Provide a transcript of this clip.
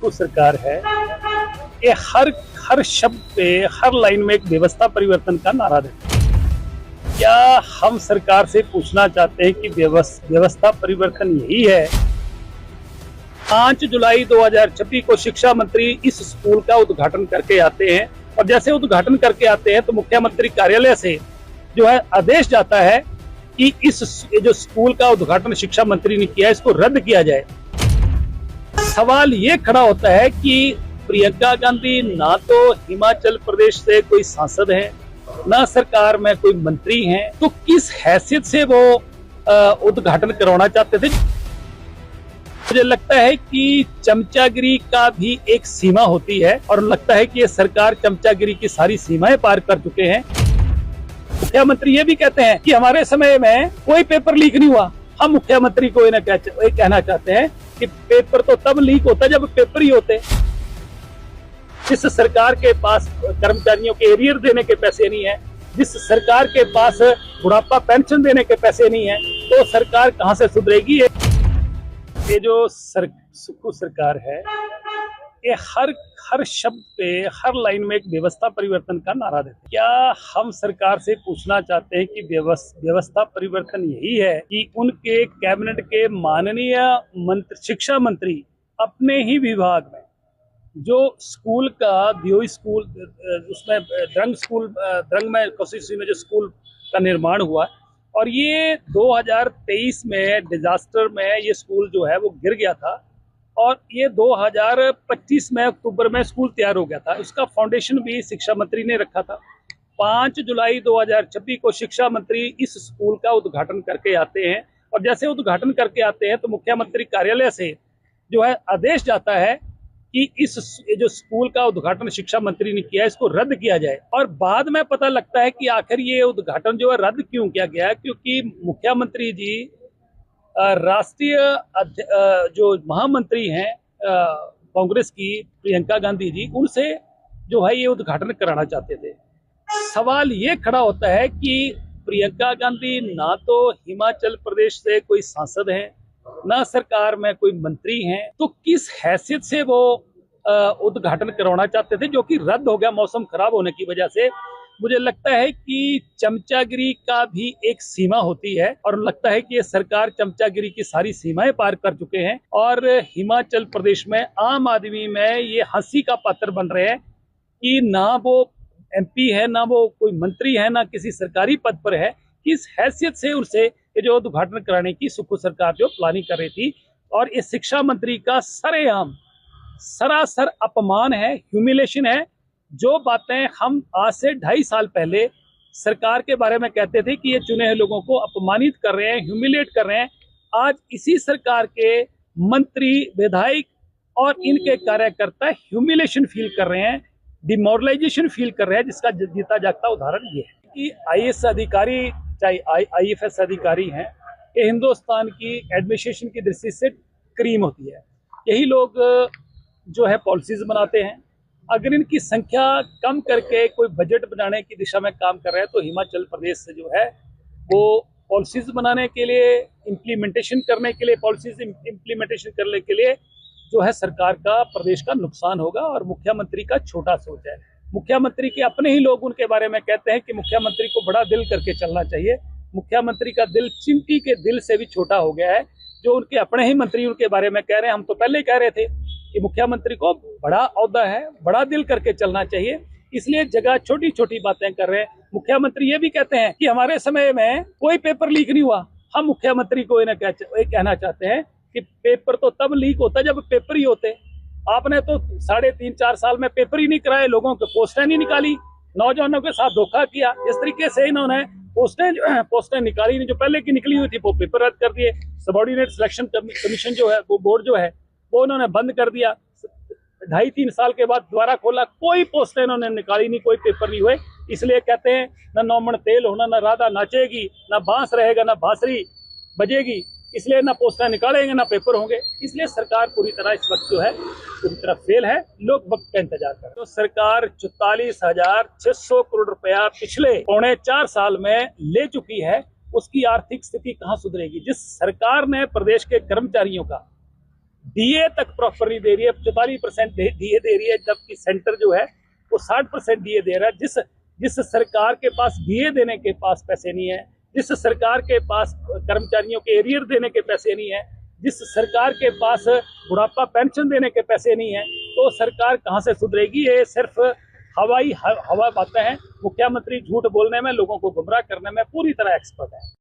वो सरकार है ये हर शब्द पे हर लाइन में एक व्यवस्था परिवर्तन का नारा देती है। क्या हम सरकार से पूछना चाहते हैं कि व्यवस्था परिवर्तन यही है? 5 जुलाई 2026 को शिक्षा मंत्री इस स्कूल का उद्घाटन करके आते हैं और जैसे उद्घाटन करके आते हैं तो मुख्यमंत्री कार्यालय से जो है आदेश जाता है कि जो स्कूल का उद्घाटन शिक्षा मंत्री ने किया इसको रद्द किया जाए। सवाल ये खड़ा होता है कि प्रियंका गांधी ना तो हिमाचल प्रदेश से कोई सांसद है, ना सरकार में कोई मंत्री हैं, तो किस हैसियत से वो उद्घाटन करवाना चाहते थे? मुझे लगता है कि चमचागिरी का भी एक सीमा होती है और लगता है कि ये सरकार चमचागिरी की सारी सीमाएं पार कर चुके हैं। मुख्यमंत्री ये भी कहते हैं कि हमारे समय में कोई पेपर लीक नहीं हुआ। हम मुख्यमंत्री को कहना चाहते हैं कि पेपर तो तब लीक होता जब पेपर ही होते। जिस सरकार के पास कर्मचारियों के एरियर देने के पैसे नहीं है, जिस सरकार के पास बुढ़ापा पेंशन देने के पैसे नहीं है, तो सरकार कहां से सुधरेगी? ये जो सुक्खू सरकार है ये हर शब्द पे हर लाइन में एक व्यवस्था परिवर्तन का नारा देते हैं। क्या हम सरकार से पूछना चाहते हैं कि व्यवस्था परिवर्तन यही है कि उनके कैबिनेट के माननीय शिक्षा मंत्री अपने ही विभाग में जो स्कूल का दियोई स्कूल उसमें द्रंग में कोशिश में जो स्कूल का निर्माण हुआ और ये 2023 में डिजास्टर में ये स्कूल जो है वो गिर गया था और ये 2025 में अक्टूबर में स्कूल तैयार हो गया था। इसका फाउंडेशन भी शिक्षा मंत्री ने रखा था। 5 जुलाई 2026 को शिक्षा मंत्री इस स्कूल का उद्घाटन करके आते हैं और जैसे उद्घाटन करके आते हैं तो मुख्यमंत्री कार्यालय से जो है आदेश जाता है कि जो स्कूल का उद्घाटन शिक्षा मंत्री ने किया इसको रद्द किया जाए। और बाद में पता लगता है कि आखिर ये उद्घाटन जो है रद्द क्यों किया गया, क्योंकि मुख्यमंत्री जी राष्ट्रीय जो महामंत्री हैं कांग्रेस की प्रियंका गांधी जी, उनसे जो है ये उद्घाटन कराना चाहते थे। सवाल ये खड़ा होता है कि प्रियंका गांधी ना तो हिमाचल प्रदेश से कोई सांसद है, ना सरकार में कोई मंत्री हैं, तो किस हैसियत से वो उद्घाटन करवाना चाहते थे जो कि रद्द हो गया मौसम खराब होने की वजह से। मुझे लगता है कि चमचागिरी का भी एक सीमा होती है और लगता है कि ये सरकार चमचागिरी की सारी सीमाएं पार कर चुके हैं और हिमाचल प्रदेश में आम आदमी में ये हंसी का पात्र बन रहे हैं कि ना वो एमपी है, ना वो कोई मंत्री है, ना किसी सरकारी पद पर है। किस हैसियत से उनसे ये जो उद्घाटन कराने की सुक्खू सरकार जो प्लानिंग कर रही थी। और इस शिक्षा मंत्री का सरेआम सरासर अपमान है, ह्यूमिलेशन है। जो बातें हम आज से 2.5 साल पहले सरकार के बारे में कहते थे कि ये चुने हुए लोगों को अपमानित कर रहे हैं, ह्यूमिलेट कर रहे हैं, आज इसी सरकार के मंत्री, विधायक और इनके कार्यकर्ता ह्यूमिलेशन फील कर रहे हैं, डिमोरलाइजेशन फील कर रहे हैं, जिसका जीता जागता उदाहरण ये है कि आईएएस अधिकारी चाहे आईएफएस अधिकारी हैं, ये हिंदुस्तान की एडमिनिस्ट्रेशन की दृष्टि से क्रीम होती है। यही लोग जो है पॉलिसीज बनाते हैं। अगर इनकी संख्या कम करके कोई बजट बनाने की दिशा में काम कर रहे हैं तो हिमाचल प्रदेश से जो है वो पॉलिसीज बनाने के लिए, इम्प्लीमेंटेशन करने के लिए, पॉलिसीज इम्प्लीमेंटेशन करने के लिए जो है सरकार का, प्रदेश का नुकसान होगा। और मुख्यमंत्री का छोटा सोच है। मुख्यमंत्री के अपने ही लोग उनके बारे में कहते हैं कि मुख्यमंत्री को बड़ा दिल करके चलना चाहिए। मुख्यमंत्री का दिल चिंटी के दिल से भी छोटा हो गया है। जो उनके अपने ही मंत्री उनके बारे में कह रहे हैं, हम तो पहले ही कह रहे थे कि मुख्यमंत्री को बड़ा ओहदा है, बड़ा दिल करके चलना चाहिए, इसलिए जगह छोटी छोटी बातें कर रहे हैं। मुख्यमंत्री ये भी कहते हैं कि हमारे समय में कोई पेपर लीक नहीं हुआ। हम मुख्यमंत्री को कहना चाहते हैं कि पेपर तो तब लीक होता जब पेपर ही होते। आपने तो 3.5-4 साल में पेपर ही नहीं कराए, लोगों को पोस्टें नहीं निकाली, नौजवानों के साथ धोखा किया। इस तरीके से इन्होंने पोस्टें निकाली नहीं, जो पहले की निकली हुई थी वो पेपर रद्द कर दिए। सबॉर्डिनेट सिलेक्शन कमीशन जो है, वो बोर्ड जो है, वो उन्होंने बंद कर दिया। 2.5-3 साल के बाद दोबारा खोला, कोई पोस्टें इन्होंने निकाली नहीं, कोई पेपर नहीं हुए। इसलिए कहते हैं न नौमन तेल होना, न राधा नाचेगी, न बांस रहेगा, न बांसुरी बजेगी। इसलिए ना पोस्टर निकालेंगे ना पेपर होंगे। इसलिए सरकार पूरी तरह इस वक्त जो है पूरी तरह फेल है। लोग वक्त का इंतजार कर रहे हैं। तो सरकार 44,600 करोड़ रुपया पिछले 4.25 साल में ले चुकी है। उसकी आर्थिक स्थिति कहां सुधरेगी? जिस सरकार ने प्रदेश के कर्मचारियों का डीए तक प्रॉपर नहीं दे रही है, 44% डीए दे रही है, जबकि सेंटर जो है वो 60% डीए दे रहा है। जिस सरकार के पास डीए देने के पास पैसे नहीं है, जिस सरकार के पास कर्मचारियों के एरियर देने के पैसे नहीं है, जिस सरकार के पास बुढ़ापा पेंशन देने के पैसे नहीं है, तो सरकार कहां से सुधरेगी। ये सिर्फ हवा बातें हैं। मुख्यमंत्री झूठ बोलने में, लोगों को गुमराह करने में पूरी तरह एक्सपर्ट है।